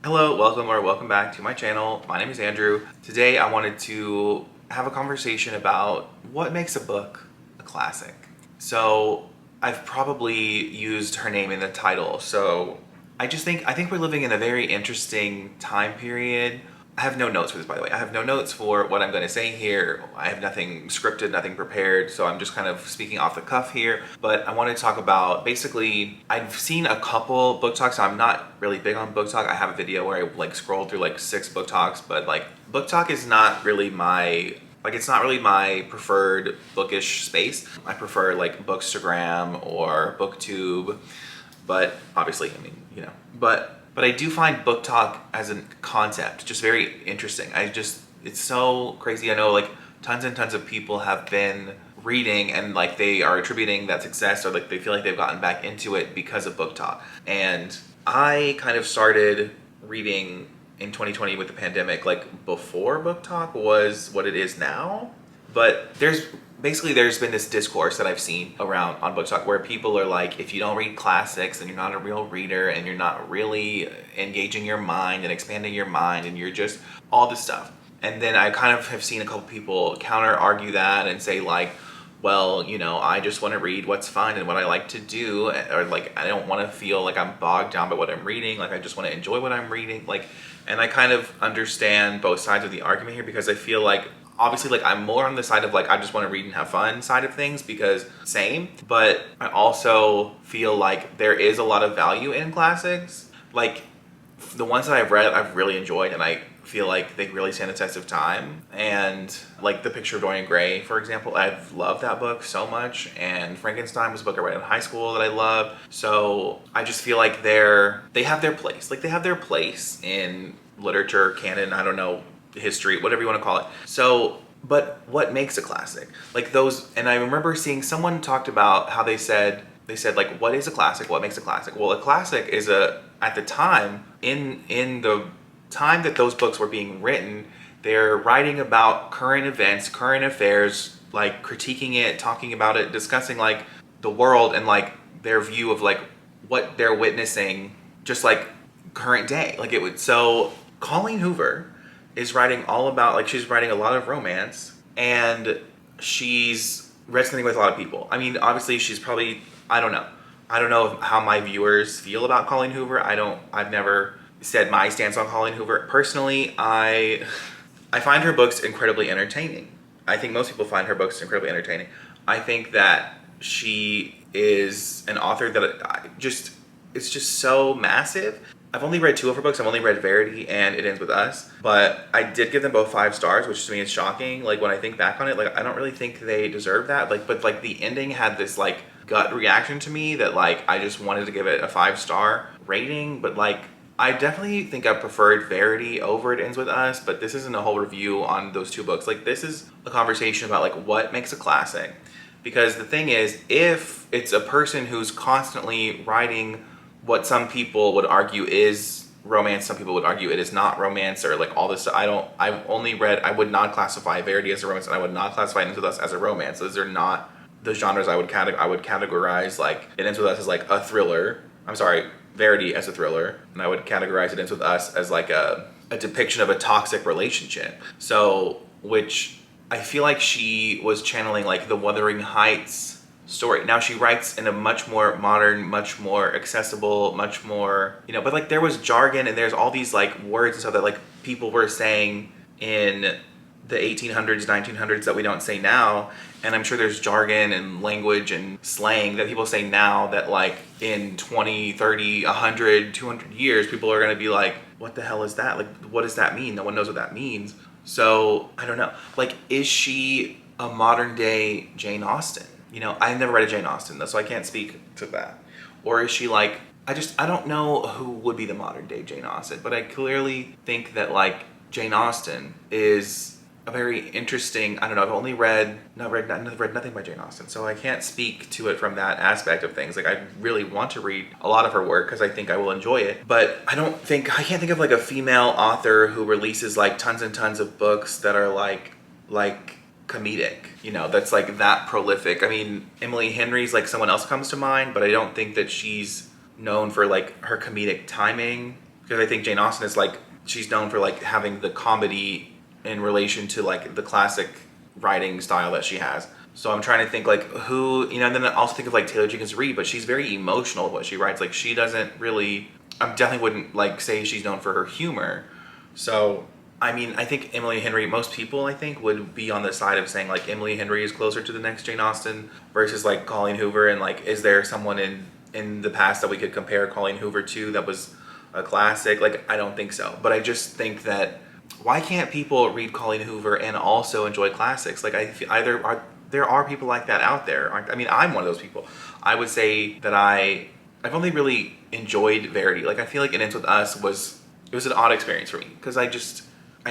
Hello, welcome back to my channel. My name is Andrew. Today I wanted to have a conversation about what makes a book a classic. So I've probably used her name in the title. So I think we're living in a very interesting time period. I have no notes for this, by the way. I have no notes for what I'm going to say here. I have nothing scripted, nothing prepared, so I'm just kind of speaking off the cuff here. But I want to talk about, basically, I've seen a couple book talks. I'm not really big on book talk. I have a video where I scroll through 6 book talks, but book talk is not really it's not really my preferred bookish space. I prefer Bookstagram or BookTube, but obviously, but I do find book talk as a concept just very interesting. It's so crazy. I know tons and tons of people have been reading and they are attributing that success, or they feel like they've gotten back into it because of book talk. And I kind of started reading in 2020 with the pandemic, before book talk was what it is now. But there's been this discourse that I've seen around on book talk where people are like, if you don't read classics, then you're not a real reader and you're not really engaging your mind and expanding your mind, and you're just all this stuff. And then I kind of have seen a couple people counter argue that and say well, I just want to read what's fun and what I like to do, or I don't want to feel like I'm bogged down by what I'm reading. I just want to enjoy what I'm reading. And I kind of understand both sides of the argument here, because I feel obviously I'm more on the side of I just want to read and have fun side of things, because same, but I also feel there is a lot of value in classics. The ones that I've read, I've really enjoyed, and I feel they really stand the test of time. And The Picture of Dorian Gray, for example, I've loved that book so much, and Frankenstein was a book I read in high school that I loved. So I just feel they have their place. They have their place in literature, canon, I don't know, history, whatever you want to call it. So, but what makes a classic? And I remember seeing someone talked about how they said what is a classic? What makes a classic? Well, a classic is at the time, in the time that those books were being written, they're writing about current events, current affairs, critiquing it, talking about it, discussing the world and their view of what they're witnessing, just current day. So Colleen Hoover is writing all about, she's writing a lot of romance, and she's resonating with a lot of people. I mean, obviously she's probably, I don't know how my viewers feel about Colleen Hoover. I've never said my stance on Colleen Hoover. Personally, I find her books incredibly entertaining. I think most people find her books incredibly entertaining. I think that she is an author that it's just so massive. I've only read 2 of her books. I've only read Verity and It Ends With Us, but I did give them both 5 stars, which to me is shocking. When I think back on it, I don't really think they deserve that. But the ending had this gut reaction to me that I just wanted to give it a 5-star rating. But I definitely think I preferred Verity over It Ends With Us, but this isn't a whole review on those 2 books. This is a conversation about what makes a classic. Because the thing is, if it's a person who's constantly writing what some people would argue is romance, some people would argue it is not romance, or all this. I would not classify Verity as a romance, and I would not classify It Ends With Us as a romance. Those are not the genres I would categorize. It Ends With Us as a thriller. I'm sorry, Verity as a thriller, and I would categorize It Ends With Us as a depiction of a toxic relationship. So, which I feel she was channeling the Wuthering Heights story. Now she writes in a much more modern, much more accessible, much more, but there was jargon, and there's all these words and stuff that people were saying in the 1800s, 1900s that we don't say now. And I'm sure there's jargon and language and slang that people say now that in 20, 30, 100, 200 years, people are going to be what the hell is that? What does that mean? No one knows what that means. I don't know. Is she a modern day Jane Austen? I've never read a Jane Austen, though, so I can't speak to that. Or is she I don't know who would be the modern day Jane Austen, but I clearly think that Jane Austen is a very interesting, I don't know, I've read nothing by Jane Austen, so I can't speak to it from that aspect of things. I really want to read a lot of her work because I think I will enjoy it, but I can't think of a female author who releases tons and tons of books that are comedic, that's that prolific. I mean, Emily Henry's someone else comes to mind, but I don't think that she's known for her comedic timing. because I think Jane Austen is like, she's known for like having the comedy in relation to like the classic writing style that she has. So I'm trying to think like who, and then I also think of like Taylor Jenkins Reid, but she's very emotional with what she writes. Like she doesn't really, I definitely wouldn't like say she's known for her humor. So I mean, I think Emily Henry, most people I think would be on the side of saying like Emily Henry is closer to the next Jane Austen versus like Colleen Hoover, and like is there someone in the past that we could compare Colleen Hoover to that was a classic? Like I don't think so. But I just think that why can't people read Colleen Hoover and also enjoy classics? Like there are people like that out there. I mean, I'm one of those people. I would say that I've only really enjoyed Verity. Like I feel like It Ends With Us was an odd experience for me because I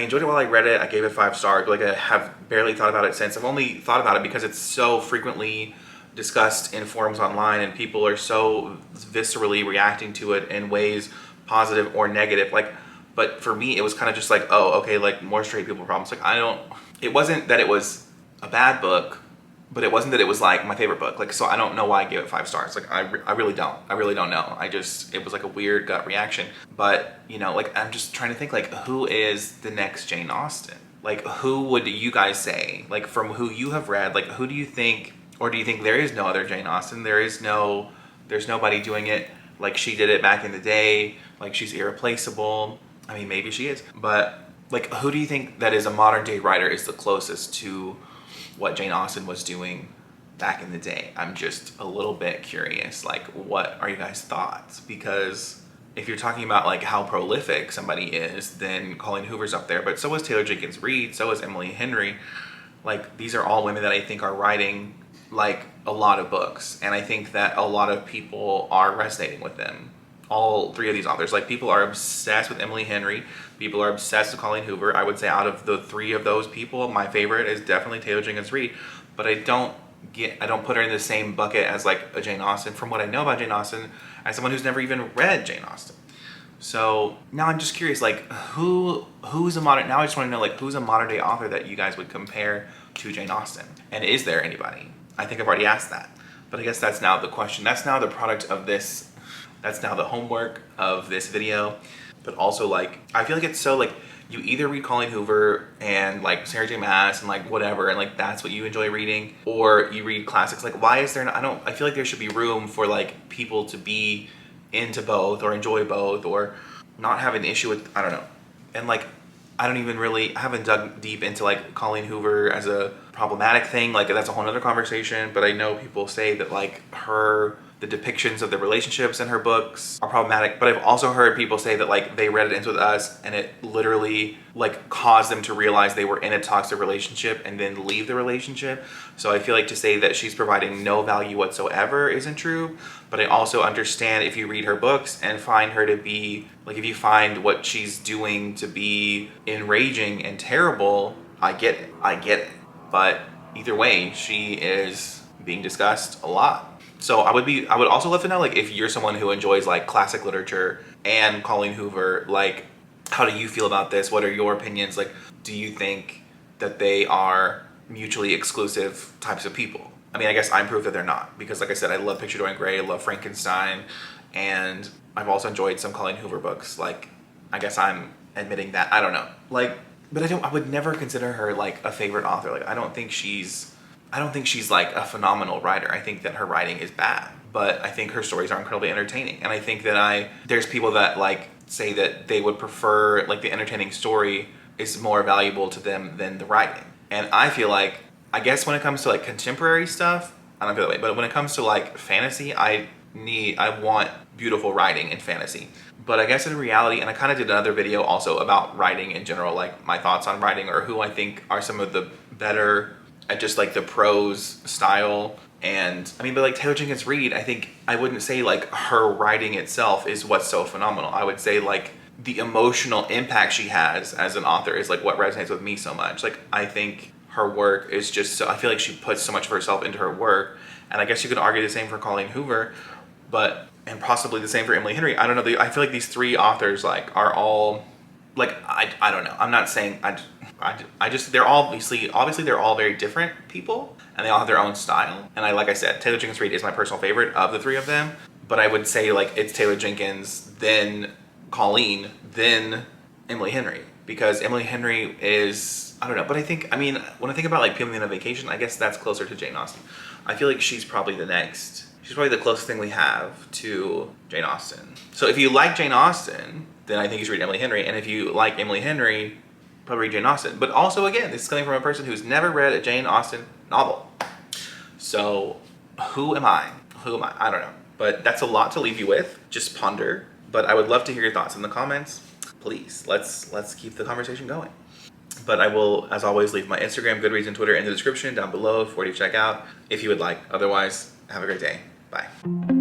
enjoyed it while I read it. I gave it 5 stars, but like I have barely thought about it since. I've only thought about it because it's so frequently discussed in forums online and people are so viscerally reacting to it in ways positive or negative. Like, but for me, it was kind of just like, oh, okay, like more straight people problems. Like it wasn't that it was a bad book, but it wasn't that it was like my favorite book. Like, so I don't know why I gave it 5 stars. Like, I really don't. I really don't know. It was like a weird gut reaction. But, like, I'm just trying to think, like, who is the next Jane Austen? Like, who would you guys say? Like, from who you have read, like, who do you think, or do you think there is no other Jane Austen? There's nobody doing it like she did it back in the day. Like, she's irreplaceable. I mean, maybe she is. But, like, who do you think that is a modern day writer is the closest to what Jane Austen was doing back in the day? I'm just a little bit curious, like, what are you guys' thoughts? Because if you're talking about like how prolific somebody is, then Colleen Hoover's up there, but so is Taylor Jenkins Reid, so is Emily Henry. Like, these are all women that I think are writing like a lot of books, and I think that a lot of people are resonating with them. All 3 of these authors, like, people are obsessed with Emily Henry, people are obsessed with Colleen Hoover. I would say out of the 3 of those people, my favorite is definitely Taylor Jenkins Reid, but I don't put her in the same bucket as like a Jane Austen from what I know about Jane Austen as someone who's never even read Jane Austen. So now I'm just curious, like, who's a modern, now I just want to know, like, who's a modern day author that you guys would compare to Jane Austen? And is there anybody? I think I've already asked that, but I guess that's now the question. That's now the product of this. That's now the homework of this video. But also, like, I feel like it's so, like, you either read Colleen Hoover and like Sarah J Maas and like whatever, and like that's what you enjoy reading, or you read classics. Like, why is there not, I feel like there should be room for like people to be into both or enjoy both or not have an issue with, I don't know. And like, I haven't dug deep into like Colleen Hoover as a problematic thing. Like, that's a whole nother conversation, but I know people say that like the depictions of the relationships in her books are problematic, but I've also heard people say that like they read It Ends With Us and it literally like caused them to realize they were in a toxic relationship and then leave the relationship. So I feel like to say that she's providing no value whatsoever isn't true, but I also understand if you read her books and find her to be, like, if you find what she's doing to be enraging and terrible, I get it. But either way, she is being discussed a lot. So I would also love to know, like, if you're someone who enjoys like classic literature and Colleen Hoover, like, how do you feel about this? What are your opinions? Like, do you think that they are mutually exclusive types of people? I mean, I guess I'm proof that they're not, because like I said, I love Picture Dorian Gray, I love Frankenstein, and I've also enjoyed some Colleen Hoover books. Like, I guess I'm admitting that. I don't know. Like, but I would never consider her like a favorite author. Like, I don't think she's like a phenomenal writer. I think that her writing is bad, but I think her stories are incredibly entertaining. And I think that there's people that like say that they would prefer like the entertaining story is more valuable to them than the writing. And I feel like, I guess when it comes to like contemporary stuff, I don't feel that way. But when it comes to like fantasy, I want beautiful writing in fantasy. But I guess in reality, and I kind of did another video also about writing in general, like my thoughts on writing or who I think are some of the better at just like the prose style. And I mean, but like Taylor Jenkins Reid, I think I wouldn't say like her writing itself is what's so phenomenal. I would say like the emotional impact she has as an author is like what resonates with me so much. Like, I think her work is just so, I feel like she puts so much of herself into her work. And I guess you could argue the same for Colleen Hoover, and possibly the same for Emily Henry. I don't know. I feel like these 3 authors like are all like, I don't know. I'm not saying I just they're all obviously they're all very different people and they all have their own style. And like I said, Taylor Jenkins Reid is my personal favorite of the 3 of them. But I would say like it's Taylor Jenkins, then Colleen than Emily Henry, because Emily Henry is, I don't know, but I mean, when I think about like Pamela on Vacation, I guess that's closer to Jane Austen. I feel like she's probably she's probably the closest thing we have to Jane Austen. So if you like Jane Austen, then I think you should read Emily Henry, and if you like Emily Henry, probably read Jane Austen. But also, again, this is coming from a person who's never read a Jane Austen novel. So who am I? Who am I? I don't know. But that's a lot to leave you with. Just ponder. But I would love to hear your thoughts in the comments. Please, let's keep the conversation going. But I will, as always, leave my Instagram, Goodreads, and Twitter in the description down below for you to check out if you would like. Otherwise, have a great day. Bye.